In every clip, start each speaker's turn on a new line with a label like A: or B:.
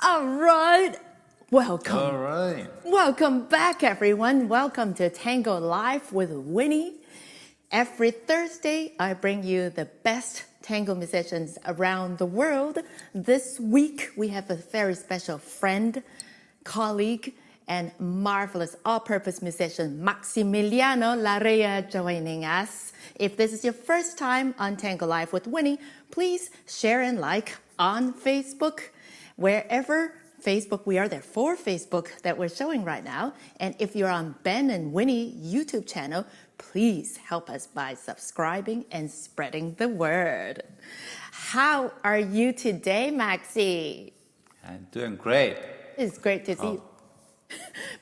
A: All right. Welcome.
B: All right.
A: Welcome back, everyone. Welcome to Tango Live with Winnie. Every Thursday, I bring you the best tango musicians around the world. This week, we have a very special friend, colleague, and marvelous all-purpose musician, Maximiliano Larrea, joining us. If this is your first time on Tango Live with Winnie, please share and like on Facebook. Wherever Facebook, we are there for Facebook that we're showing right now. And if you're on Ben and Winnie YouTube channel, please help us by subscribing and spreading the word. How are you today, Maxi?
B: I'm doing great.
A: It's great to see you.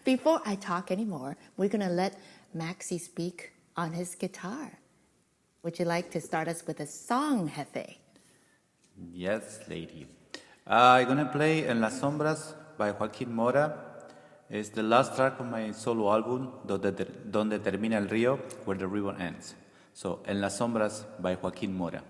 A: Before I talk anymore, we're going to let Maxi speak on his guitar. Would you like to start us with a song, Jefe?
B: Yes, lady. I'm going to play En las Sombras by Joaquín Mora. It's the last track of my solo album, Donde Termina el Río, Where the River Ends. So, En las Sombras by Joaquín Mora.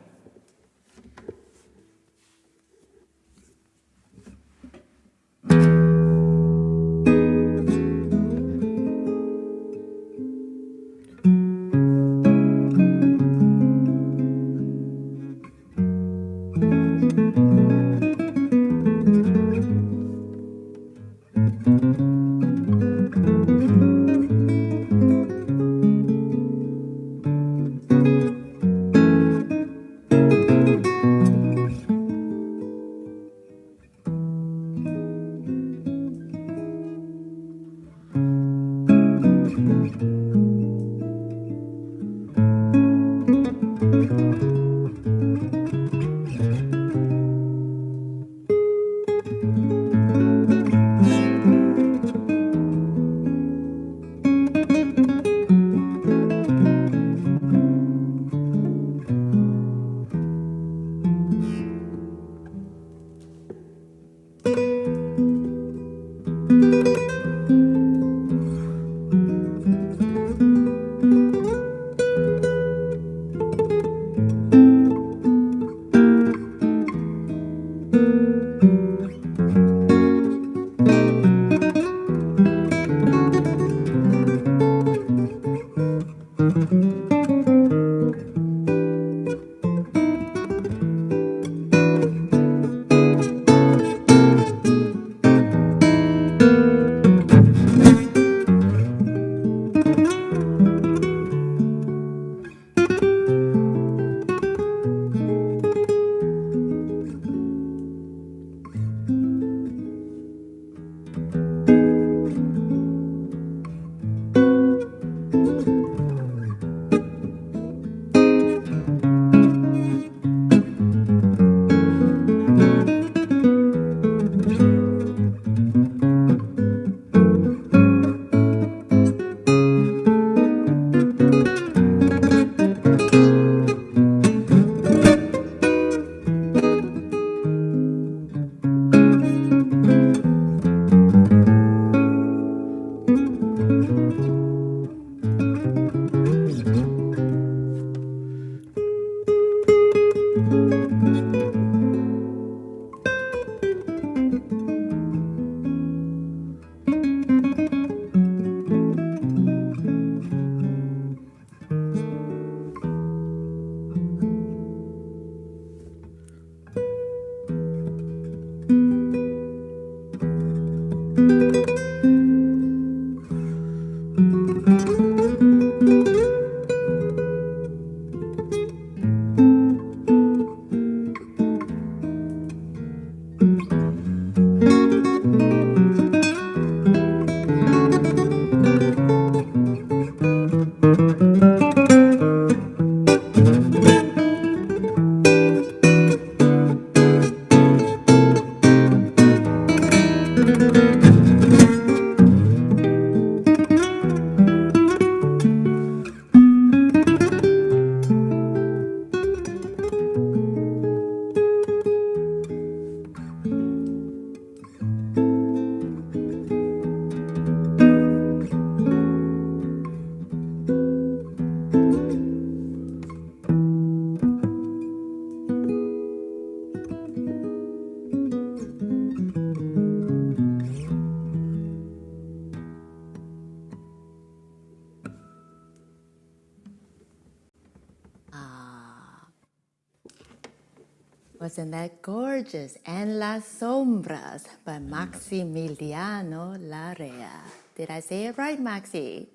A: Wasn't that gorgeous? And Las Sombras by Maximiliano Larrea. Did I say it right, Maxi?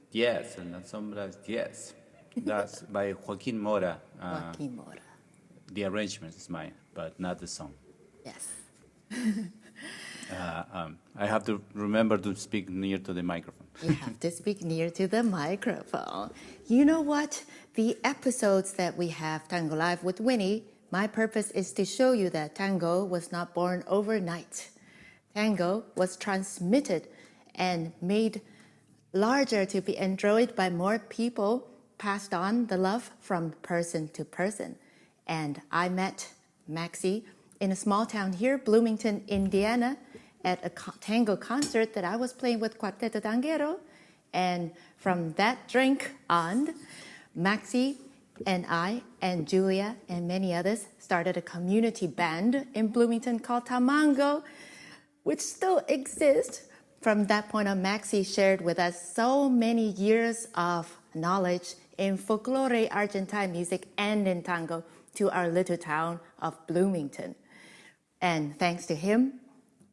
B: Yes, and las sombras, yes. That's by Joaquin Mora.
A: Joaquin Mora.
B: The arrangement is mine, but not the song.
A: Yes.
B: I have to remember to speak near to the microphone.
A: You have to speak near to the microphone. You know what? The episodes that we have Tango Live with Winnie, my purpose is to show you that tango was not born overnight. Tango was transmitted and made larger to be enjoyed by more people, passed on the love from person to person. And I met Maxi in a small town here, Bloomington, Indiana, at a tango concert that I was playing with Cuarteto Tanguero. And from that drink on, Maxi and I and Julia and many others started a community band in Bloomington called Tamango, which still exists. From that point on, Maxi shared with us so many years of knowledge in folklore, Argentine music, and in tango to our little town of Bloomington. And thanks to him,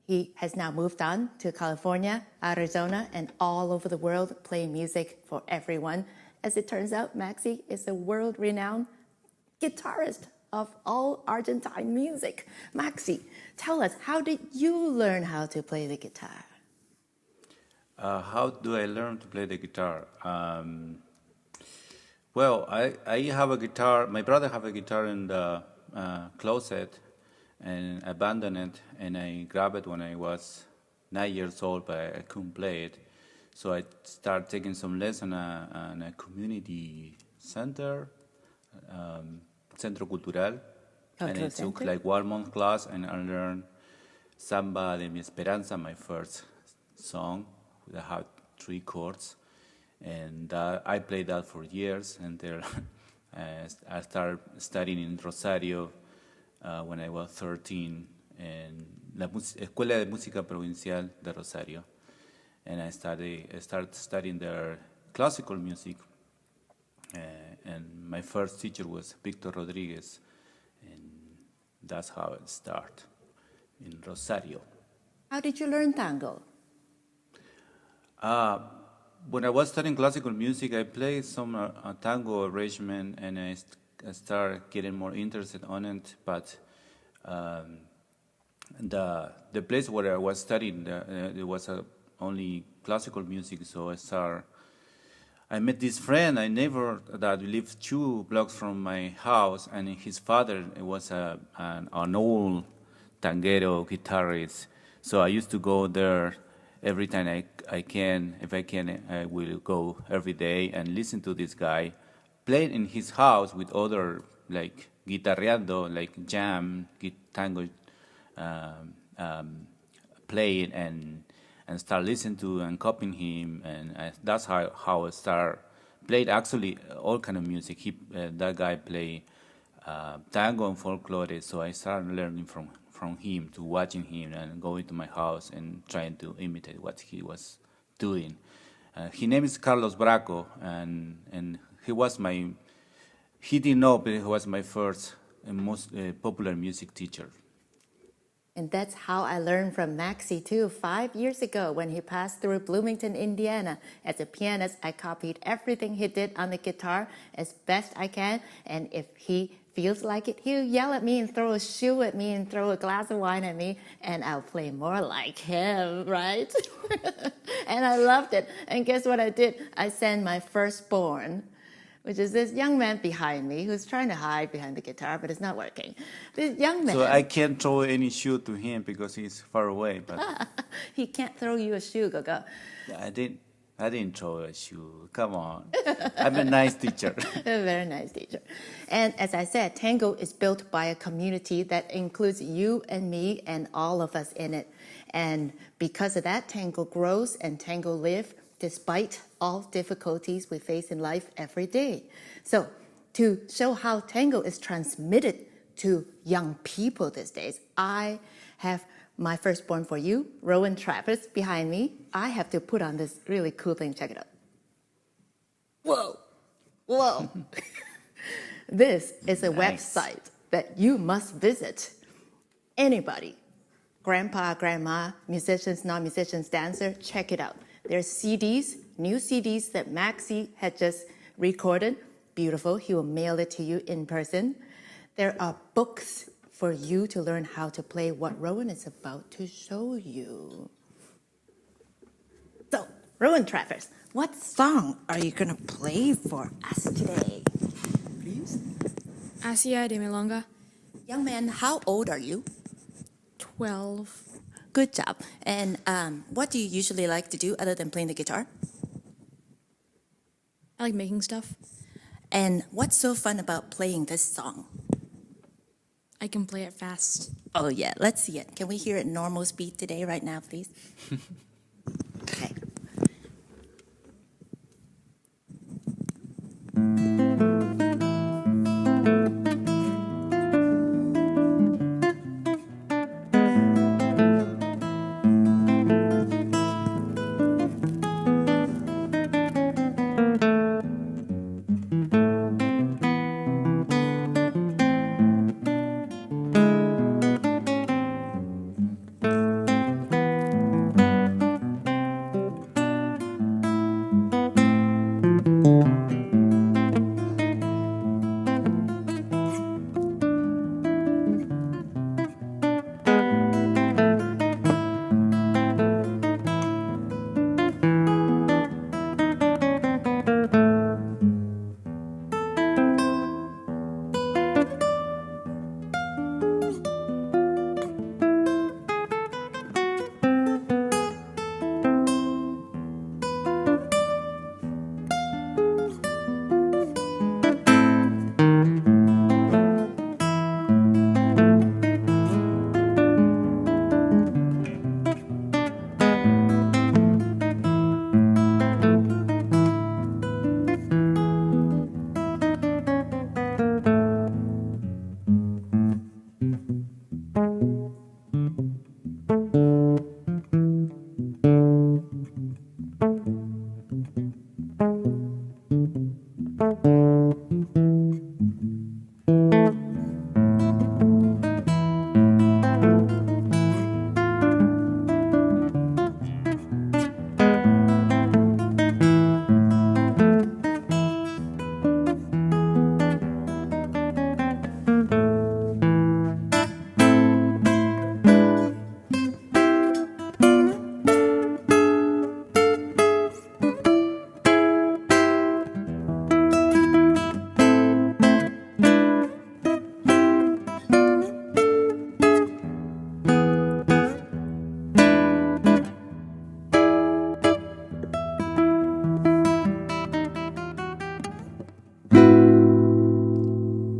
A: he has now moved on to California, Arizona, and all over the world playing music for everyone. As it turns out, Maxi is a world-renowned guitarist of all Argentine music. Maxi, tell us, how did you learn how to play the guitar?
B: How do I learn to play the guitar? Well, I have a guitar. My brother have a guitar in the closet and abandoned it, and I grabbed it when I was 9 years old, but I couldn't play it. So I started taking some lessons in a community center, Centro Cultural, and I took like 1 month class, and I learned Samba de mi Esperanza, my first song. That had 3 chords, and I played that for years until I started studying in Rosario when I was 13 in la Escuela de Música Provincial de Rosario, and I started studying their classical music, and my first teacher was Victor Rodriguez, and that's how it started in Rosario.
A: How did you learn tango?
B: When I was studying classical music, I played some tango arrangement, and I started getting more interested on it. But the place where I was studying, there was only classical music, so I met this friend that lived 2 blocks from my house, and his father was an old tanguero guitarist. So I used to go there every time I can. If I can, I will go every day and listen to this guy play in his house with other, like, guitarreando, like jam, tango, playing, and start listening to and copying him. And that's how I started. Played actually all kind of music. That guy played tango and folklore, so I started learning from him, to watching him and going to my house and trying to imitate what he was doing. His name is Carlos Braco, and he didn't know, but he was my first and most popular music teacher.
A: And that's how I learned from Maxi too. 5 years ago, when he passed through Bloomington, Indiana, as a pianist, I copied everything he did on the guitar as best I can. And if he feels like it, he'll yell at me and throw a shoe at me and throw a glass of wine at me, and I'll play more like him, right? And I loved it. And guess what I did? I sent my firstborn, which is this young man behind me who's trying to hide behind the guitar, but it's not working. This young man.
B: So I can't throw any shoe to him because he's far away. But
A: he can't throw you a shoe, Gogo.
B: I didn't throw a shoe. Come on. I'm a nice teacher.
A: A very nice teacher. And as I said, tango is built by a community that includes you and me and all of us in it. And because of that, tango grows and tango lives despite all difficulties we face in life every day. So to show how tango is transmitted to young people these days, I have my firstborn for you, Rowan Travers, behind me. I have to put on this really cool thing. Check it out. Whoa. This is a website that you must visit. Anybody, grandpa, grandma, musicians, non-musicians, dancer, check it out. There's CDs, new CDs that Maxi had just recorded. Beautiful. He will mail it to you in person. There are books for you to learn how to play what Rowan is about to show you. So, Rowan Travers, what song are you going to play for us today? Please.
C: Asia de Milonga.
A: Young man, how old are you?
C: 12.
A: Good job. And what do you usually like to do other than playing the guitar?
C: I like making stuff.
A: And what's so fun about playing this song?
C: I can play it fast.
A: Oh yeah, let's see it. Can we hear it normal speed today, right now, please? Okay.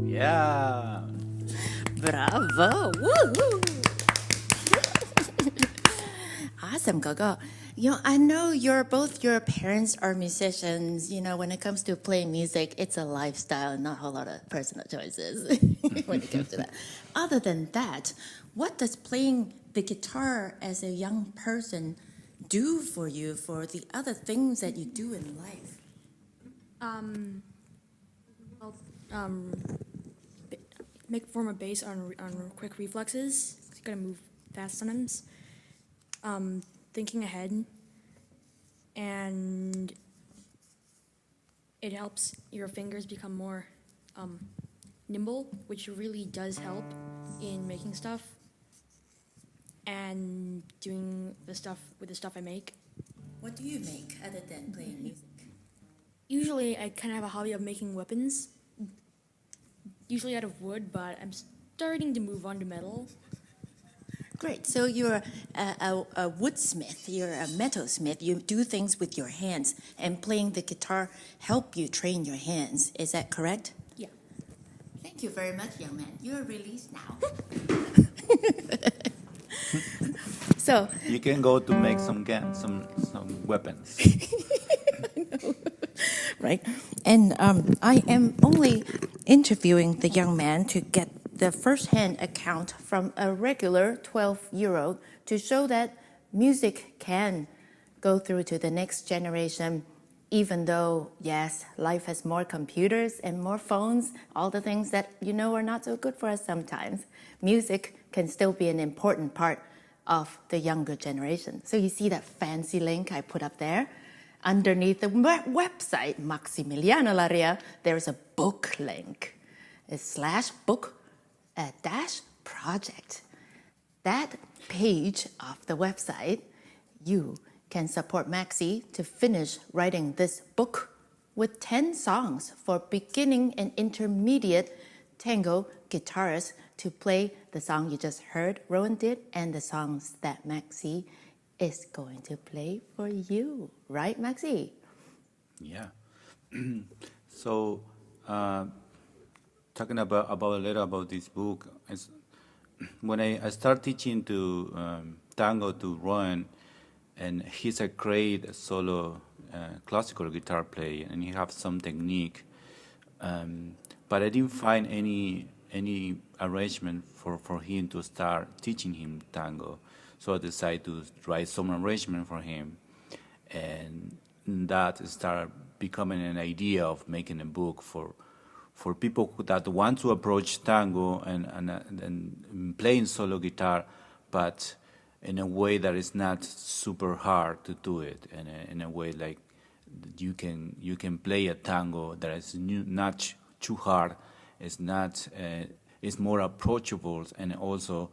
B: Yeah.
A: Bravo! Woo-hoo. Awesome, Gogo. I know both your parents are musicians. When it comes to playing music, it's a lifestyle and not a whole lot of personal choices when it comes to that. Other than that, what does playing the guitar as a young person do for you for the other things that you do in life?
C: Form a bass on quick reflexes. You gotta move fast sometimes. Thinking ahead, and it helps your fingers become more nimble, which really does help in making stuff and doing the stuff with the stuff I make.
A: What do you make other than playing music?
C: Usually, I kind of have a hobby of making weapons. Usually out of wood, but I'm starting to move on to metal.
A: Great. So you're a woodsmith, you're a metalsmith. You do things with your hands, and playing the guitar help you train your hands. Is that correct?
C: Yeah.
A: Thank you very much, young man. You're released now. So
B: You can go to make some weapons.
A: right? And I am only interviewing the young man to get the first-hand account from a regular 12-year-old to show that music can go through to the next generation even though, yes, life has more computers and more phones, all the things that are not so good for us sometimes, music can still be an important part of the younger generation. So you see that fancy link I put up there? Underneath the website, Maximiliano Larrea, there's a book link. It's /book -project. That page of the website, you can support Maxi to finish writing this book with 10 songs for beginning and intermediate tango guitarists to play the song you just heard Rowan did and the songs that Maxi is going to play for you. Right, Maxi?
B: Yeah. So, talking about a little about this book, when I start teaching to tango to Rowan, and he's a great solo classical guitar player, and he has some technique, but I didn't find any arrangement for him to start teaching him tango. So I decided to write some arrangement for him, and that started becoming an idea of making a book for people that want to approach tango and playing solo guitar, but in a way that is not super hard to do it, and in a way like you can play a tango that is not too hard, it's not it's more approachable, and also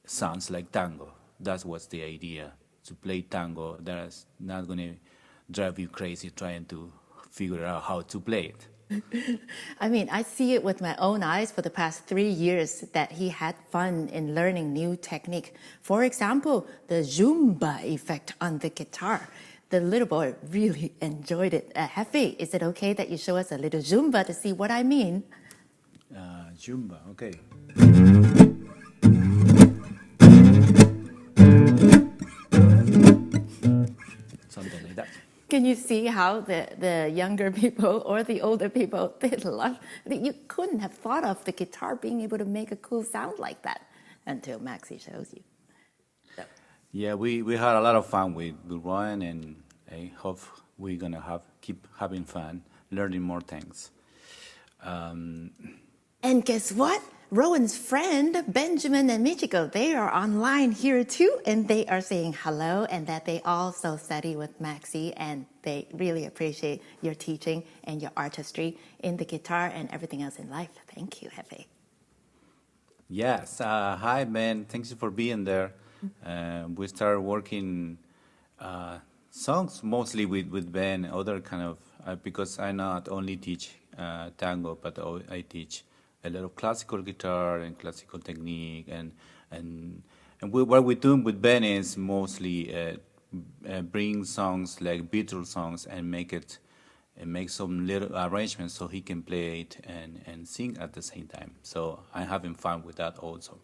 B: sounds like tango. That was the idea, to play tango that is not going to drive you crazy trying to figure out how to play it.
A: I mean, I see it with my own eyes for the past 3 years that he had fun in learning new technique. For example, the Zumba effect on the guitar. The little boy really enjoyed it. Hefe, is it okay that you show us a little Zumba to see what I mean?
B: Zumba, okay. Something like that.
A: Can you see how the younger people or the older people, they love, you couldn't have thought of the guitar being able to make a cool sound like that until Maxi shows you. So.
B: Yeah, we had a lot of fun with Rowan, and I hope we're going to keep having fun, learning more things.
A: And guess what? Rowan's friend, Benjamin and Michiko, they are online here too, and they are saying hello and that they also study with Maxi, and they really appreciate your teaching and your artistry in the guitar and everything else in life. Thank you, Hefe.
B: Yes, hi Ben, thanks for being there. We started working songs mostly with Ben, other kind of, because I not only teach tango, but I teach a lot of classical guitar and classical technique, and what we're doing with Ben is mostly bring songs like Beatles songs and make some little arrangements so he can play it and sing at the same time. So I'm having fun with that also.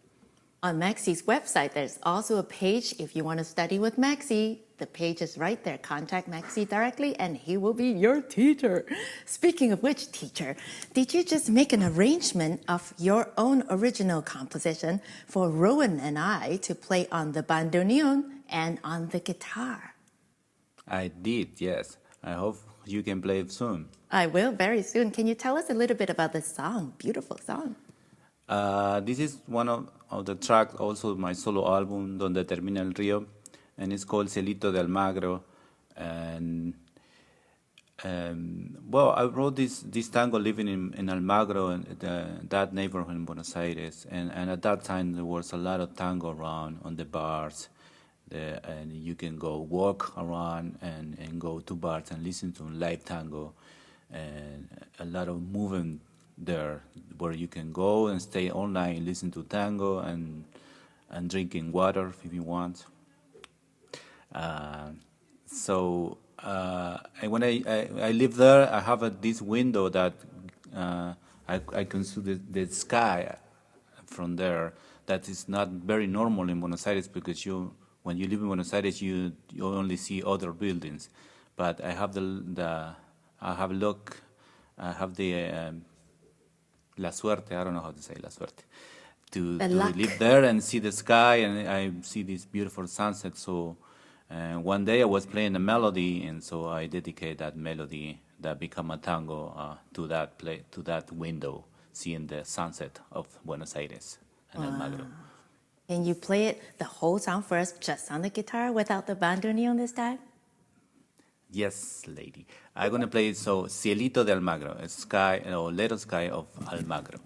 A: On Maxi's website, there's also a page if you want to study with Maxi. The page is right there. Contact Maxi directly and he will be your teacher. Speaking of which, teacher, did you just make an arrangement of your own original composition for Rowan and I to play on the bandoneon and on the guitar?
B: I did, yes. I hope you can play it soon.
A: I will very soon. Can you tell us a little bit about this song? Beautiful song.
B: This is one of the tracks, also my solo album, Donde Termina el Río, and it's called Cielito de Almagro. And well, I wrote this tango living in Almagro, and that neighborhood in Buenos Aires. And at that time, there was a lot of tango around on the bars. And you can go walk around and go to bars and listen to live tango. And a lot of movement there where you can go and stay all night and listen to tango and drinking water if you want. So when I live there, I have this window that I can see the sky from there. That is not very normal in Buenos Aires, because when you live in Buenos Aires, you only see other buildings. But I have la suerte, I don't know how to say la suerte, to live there and see the sky, and I see this beautiful sunset. So And one day I was playing a melody, and so I dedicated that melody that became a tango to that window, seeing the sunset of Buenos Aires and Almagro.
A: Can you play it the whole song for us just on the guitar without the bandoneon this time?
B: Yes, lady. I'm gonna play it. So, Cielito de Almagro, sky or little sky of Almagro.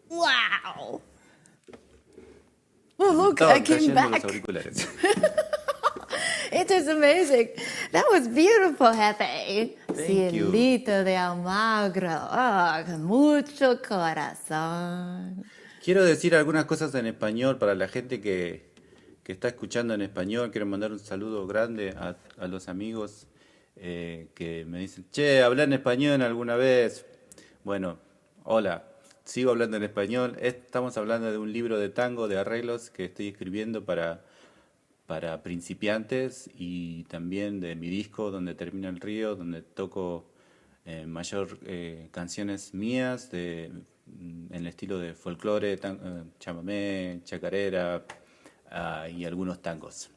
A: Wow! Oh, look, I came
B: Cayendo los
A: back.
B: auriculares.
A: It is amazing. That was beautiful, Jefe.
B: Thank you.
A: Cielito de Almagro. Oh, con mucho corazón.
B: Quiero decir algunas cosas en español para la gente que está escuchando en español. Quiero mandar un saludo grande a los amigos que me dicen, che, ¿hablé en español alguna vez? Bueno, hola, sigo hablando en español. Estamos hablando de un libro de tango, de arreglos que estoy escribiendo para principiantes, y también de mi disco Donde Termina el Río, donde toco mayor canciones mías en el estilo de folklore, chamamé, chacarera y algunos tangos.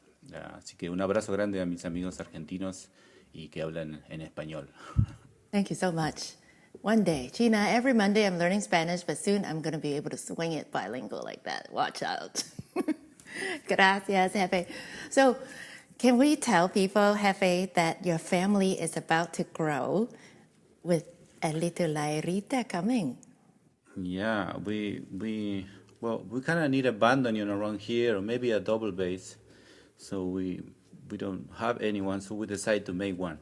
B: Así que un abrazo grande a mis amigos argentinos y que hablan en español.
A: Thank you so much. One day, Gina, every Monday I'm learning Spanish, but soon I'm going to be able to swing it bilingual like that. Watch out. Gracias, Jefe. So, can we tell people, Jefe, that your family is about to grow with a little Lairita coming?
B: Yeah, we kind of need a bandoneon around here, or maybe a double bass. So we don't have anyone, so we decide to make one.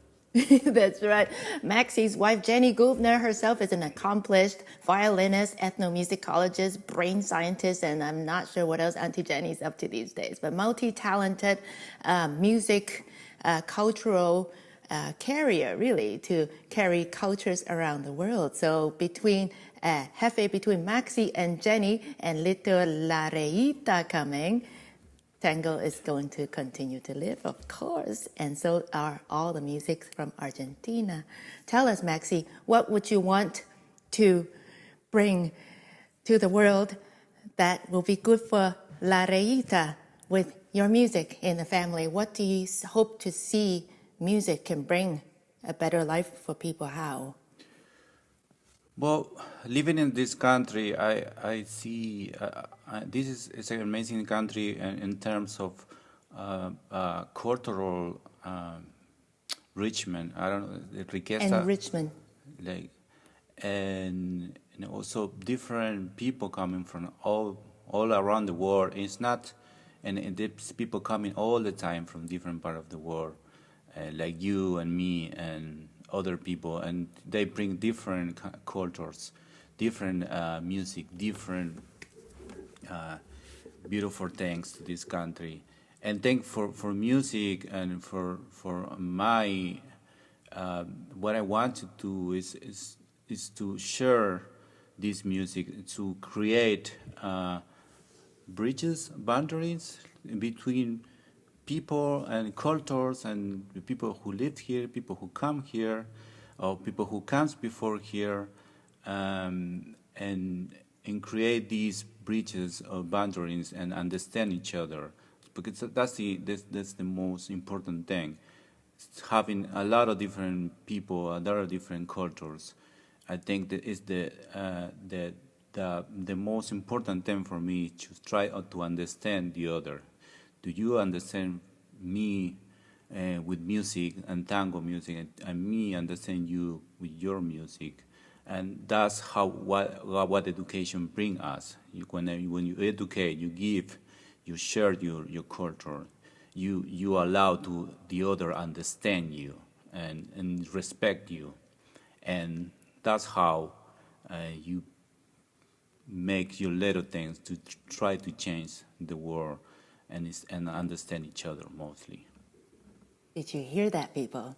A: That's right. Maxi's wife, Jenny Gubner, herself is an accomplished violinist, ethnomusicologist, brain scientist, and I'm not sure what else Auntie Jenny's up to these days, but multi-talented music, cultural carrier, really, to carry cultures around the world. So between between Maxi and Jenny and little Larreita coming, Tango is going to continue to live, of course, and so are all the music from Argentina. Tell us, Maxi, what would you want to bring to the world that will be good for La Reita with your music in the family? What do you hope to see music can bring a better life for people? How?
B: Well, living in this country, I see this is an amazing country in terms of cultural enrichment. I don't know, the riqueza,
A: Enrichment.
B: like, and also different people coming from all around the world. It's not, and there's people coming all the time from different part of the world, like you and me and other people, and they bring different cultures, different music, different beautiful things to this country. And thank for music and for my what I want to do is to share this music, to create bridges, boundaries between people and cultures, and the people who live here, people who come here, or people who comes before here, and create these bridges or boundaries and understand each other, because that's the most important thing. Having a lot of different people, a lot of different cultures, I think that is the most important thing for me, to try to understand the other. Do you understand me with music and tango music, and me understand you with your music? And that's how what education bring us. When you educate, you give, you share your culture, you allow to the other understand you and respect you, and that's how you make your little things to try to change the world and understand each other mostly.
A: Did you hear that, people?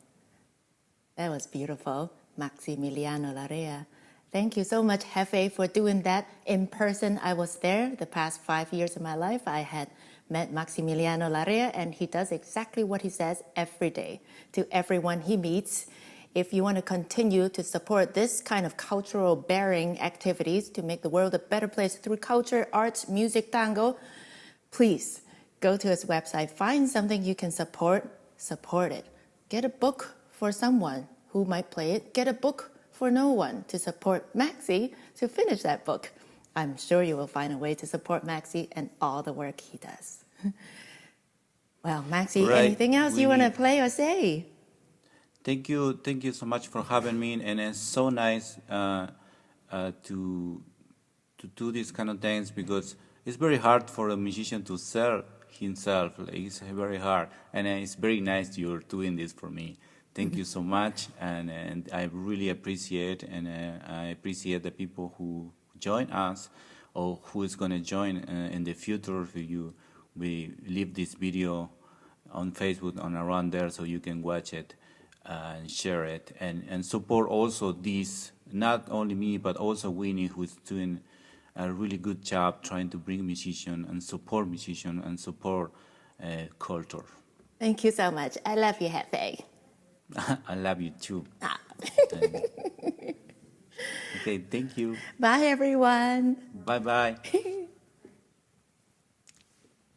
A: That was beautiful. Maximiliano Larrea. Thank you so much, Jefe, for doing that in person. I was there the past 5 years of my life. I had met Maximiliano Larrea, and he does exactly what he says every day to everyone he meets. If you want to continue to support this kind of cultural bearing activities to make the world a better place through culture, arts, music, tango, please go to his website, find something you can support it. Get a book for someone who might play it. Get a book for no one to support Maxi to finish that book. I'm sure you will find a way to support Maxi and all the work he does. Well, Maxi,
B: Right.
A: anything else you want to play or say?
B: Thank you so much for having me, and it's so nice to do these kind of things, because it's very hard for a musician to sell himself. Like, it's very hard, and it's very nice you're doing this for me. Thank you so much, and I really appreciate, and I appreciate the people who join us, or who is going to join in the future. We leave this video on Facebook and around there, so you can watch it and share it, and support also this, not only me but also Winnie, who's doing a really good job trying to bring musician and support culture.
A: Thank you so much. I love you, Jefe.
B: I love you too.
A: Ah.
B: Okay, thank you.
A: Bye, everyone.
B: Bye bye.